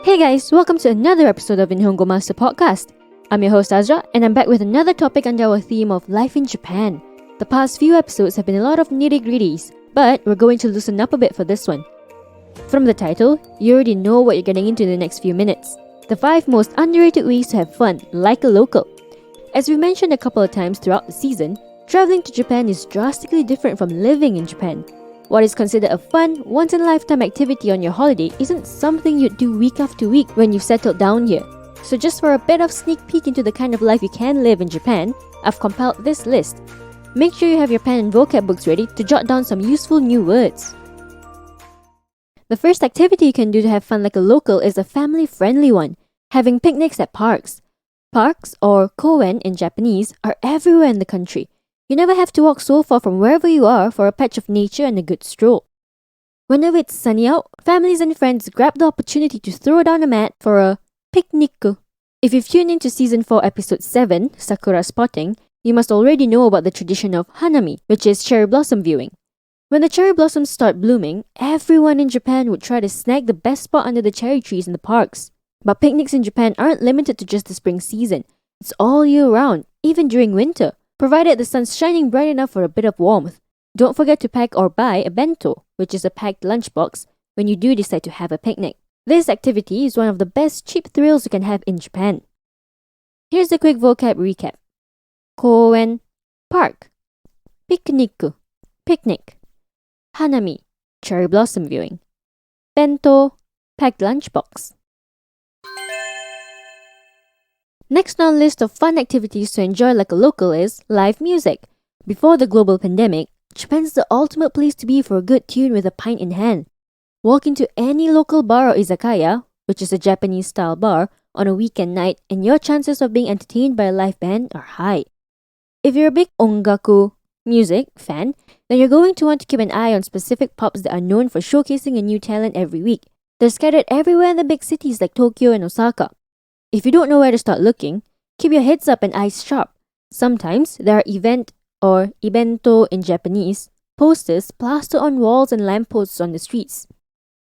Hey guys, welcome to another episode of Nihongo Master podcast. I'm your host Azra, and I'm back with another topic under our theme of life in Japan. The past few episodes have been a lot of nitty-gritties, but we're going to loosen up a bit for this one. From the title, you already know what you're getting into in the next few minutes. The 5 most underrated ways to have fun, like a local. As we've mentioned a couple of times throughout the season, traveling to Japan is drastically different from living in Japan. What is considered a fun, once-in-a-lifetime activity on your holiday isn't something you'd do week after week when you've settled down here. So just for a bit of sneak peek into the kind of life you can live in Japan, I've compiled this list. Make sure you have your pen and vocab books ready to jot down some useful new words. The first activity you can do to have fun like a local is a family-friendly one, having picnics at parks. Parks, or koen in Japanese, are everywhere in the country. You never have to walk so far from wherever you are for a patch of nature and a good stroll. Whenever it's sunny out, families and friends grab the opportunity to throw down a mat for a picnic. If you've tuned into Season 4 Episode 7, Sakura Spotting, you must already know about the tradition of hanami, which is cherry blossom viewing. When the cherry blossoms start blooming, everyone in Japan would try to snag the best spot under the cherry trees in the parks. But picnics in Japan aren't limited to just the spring season. It's all year round, even during winter, provided the sun's shining bright enough for a bit of warmth. Don't forget to pack or buy a bento, which is a packed lunchbox, when you do decide to have a picnic. This activity is one of the best cheap thrills you can have in Japan. Here's a quick vocab recap. Koen, park. Picnic, picnic. Hanami, cherry blossom viewing. Bento, packed lunchbox. Next on the list of fun activities to enjoy like a local is live music. Before the global pandemic, Japan's the ultimate place to be for a good tune with a pint in hand. Walk into any local bar or izakaya, which is a Japanese-style bar, on a weekend night and your chances of being entertained by a live band are high. If you're a big ongaku, music, fan, then you're going to want to keep an eye on specific pubs that are known for showcasing a new talent every week. They're scattered everywhere in the big cities like Tokyo and Osaka. If you don't know where to start looking, keep your heads up and eyes sharp. Sometimes there are event or ibento in Japanese posters plastered on walls and lampposts on the streets.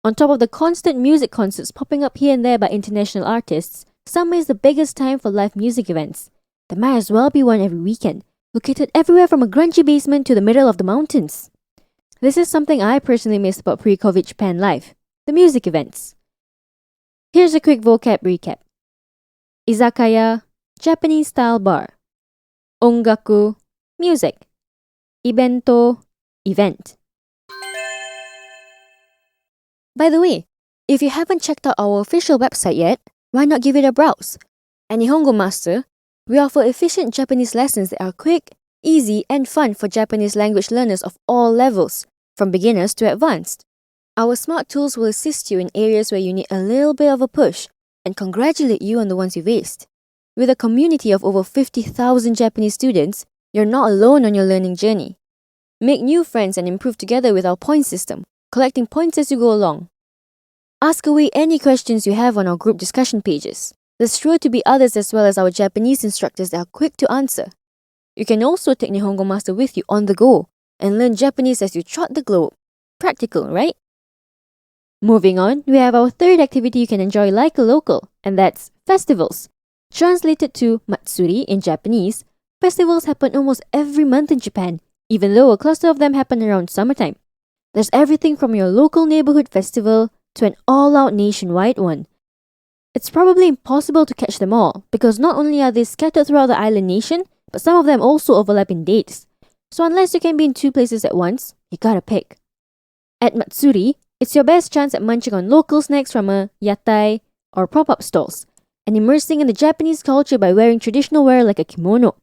On top of the constant music concerts popping up here and there by international artists, summer is the biggest time for live music events. There might as well be one every weekend, located everywhere from a grungy basement to the middle of the mountains. This is something I personally miss about pre-COVID Japan life, the music events. Here's a quick vocab recap. Izakaya, Japanese-style bar. Ongaku, music. Ibento, event. By the way, if you haven't checked out our official website yet, why not give it a browse? At Nihongo Master, we offer efficient Japanese lessons that are quick, easy, and fun for Japanese language learners of all levels, from beginners to advanced. Our smart tools will assist you in areas where you need a little bit of a push and congratulate you on the ones you've aced. With a community of over 50,000 Japanese students, you're not alone on your learning journey. Make new friends and improve together with our point system, collecting points as you go along. Ask away any questions you have on our group discussion pages. There's sure to be others as well as our Japanese instructors that are quick to answer. You can also take Nihongo Master with you on the go and learn Japanese as you trot the globe. Practical, right? Moving on, we have our third activity you can enjoy like a local, and that's festivals. Translated to matsuri in Japanese, festivals happen almost every month in Japan, even though a cluster of them happen around summertime. There's everything from your local neighborhood festival to an all-out nationwide one. It's probably impossible to catch them all, because not only are they scattered throughout the island nation, but some of them also overlap in dates. So unless you can be in 2 places at once, you gotta pick. At matsuri, it's your best chance at munching on local snacks from a yatai or pop-up stalls and immersing in the Japanese culture by wearing traditional wear like a kimono.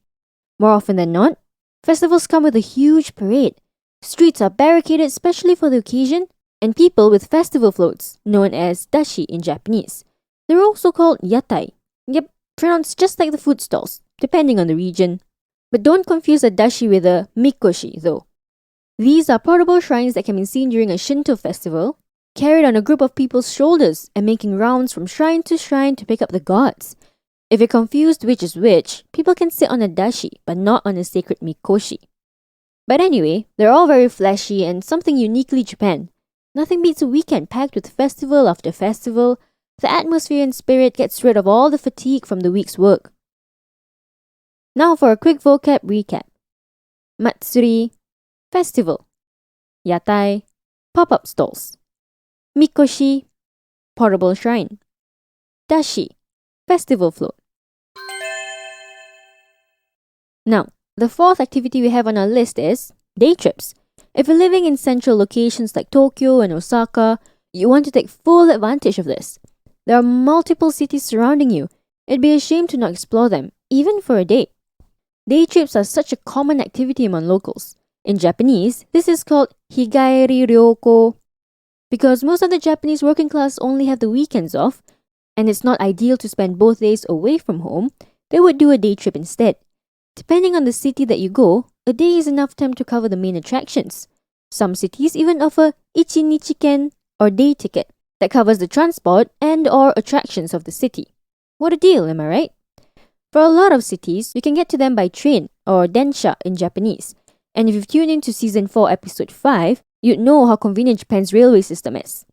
More often than not, festivals come with a huge parade. Streets are barricaded especially for the occasion, and people with festival floats, known as dashi in Japanese. They're also called yatai. Yep, pronounced just like the food stalls, depending on the region. But don't confuse a dashi with a mikoshi though. These are portable shrines that can be seen during a Shinto festival, carried on a group of people's shoulders and making rounds from shrine to shrine to pick up the gods. If you're confused which is which, people can sit on a dashi but not on a sacred mikoshi. But anyway, they're all very flashy and something uniquely Japan. Nothing beats a weekend packed with festival after festival, The atmosphere and spirit gets rid of all the fatigue from the week's work. Now for a quick vocab recap. Matsuri, festival. Yatai, pop-up stalls. Mikoshi, portable shrine. Dashi, festival float. Now, the fourth activity we have on our list is day trips. If you're living in central locations like Tokyo and Osaka, you want to take full advantage of this. There are multiple cities surrounding you. It'd be a shame to not explore them, even for a day. Day trips are such a common activity among locals. In Japanese, this is called higaeri ryoko. Because most of the Japanese working class only have the weekends off, and it's not ideal to spend both days away from home, they would do a day trip instead. Depending on the city that you go, a day is enough time to cover the main attractions. Some cities even offer ichinichiken or day ticket that covers the transport and or attractions of the city. What a deal, am I right? For a lot of cities, you can get to them by train or densha in Japanese. And if you've tuned into Season 4, Episode 5, you'd know how convenient Japan's railway system is.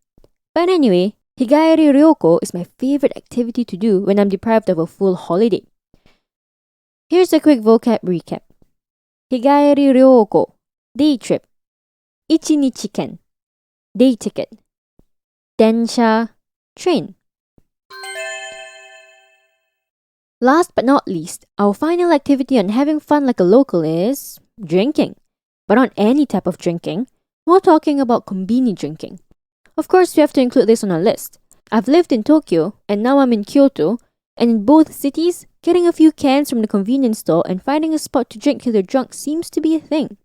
But anyway, higaeri ryoko is my favorite activity to do when I'm deprived of a full holiday. Here's a quick vocab recap. Higaeri ryoko, day trip. Ichinichiken, day ticket. Densha, train. Last but not least, our final activity on having fun like a local is drinking. But not any type of drinking. We're talking about konbini drinking. Of course, we have to include this on our list. I've lived in Tokyo, and now I'm in Kyoto, and in both cities, getting a few cans from the convenience store and finding a spot to drink till you're drunk seems to be a thing.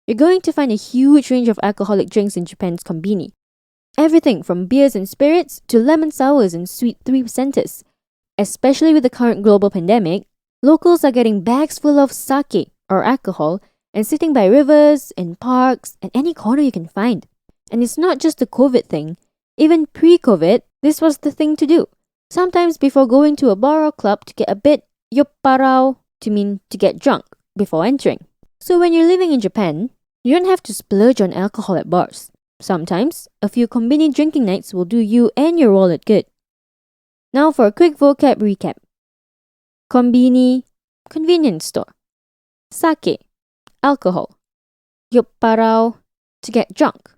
You're going to find a huge range of alcoholic drinks in Japan's konbini. Everything from beers and spirits to lemon sours and sweet 3%ers. Especially with the current global pandemic, locals are getting bags full of sake or alcohol and sitting by rivers, in parks, and any corner you can find. And it's not just a COVID thing. Even pre-COVID, this was the thing to do. Sometimes before going to a bar or club to get a bit yopparao, to mean to get drunk, before entering. So when you're living in Japan, you don't have to splurge on alcohol at bars. Sometimes, a few konbini drinking nights will do you and your wallet good. Now for a quick vocab recap. Konbini, convenience store. Sake, alcohol. Yopparao, to get drunk.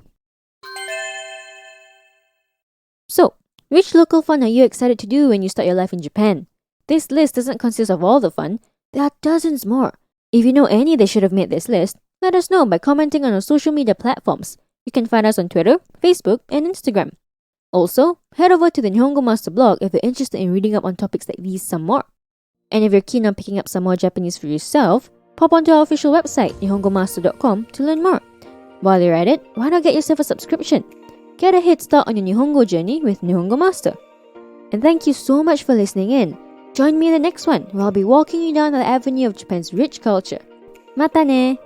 So, which local fun are you excited to do when you start your life in Japan? This list doesn't consist of all the fun. There are dozens more. If you know any that should have made this list, let us know by commenting on our social media platforms. You can find us on Twitter, Facebook, and Instagram. Also, head over to the Nihongo Master blog if you're interested in reading up on topics like these some more. And if you're keen on picking up some more Japanese for yourself, pop onto our official website, nihongomaster.com, to learn more. While you're at it, why not get yourself a subscription? Get a head start on your Nihongo journey with Nihongo Master. And thank you so much for listening in. Join me in the next one where I'll be walking you down the avenue of Japan's rich culture. Mata ne!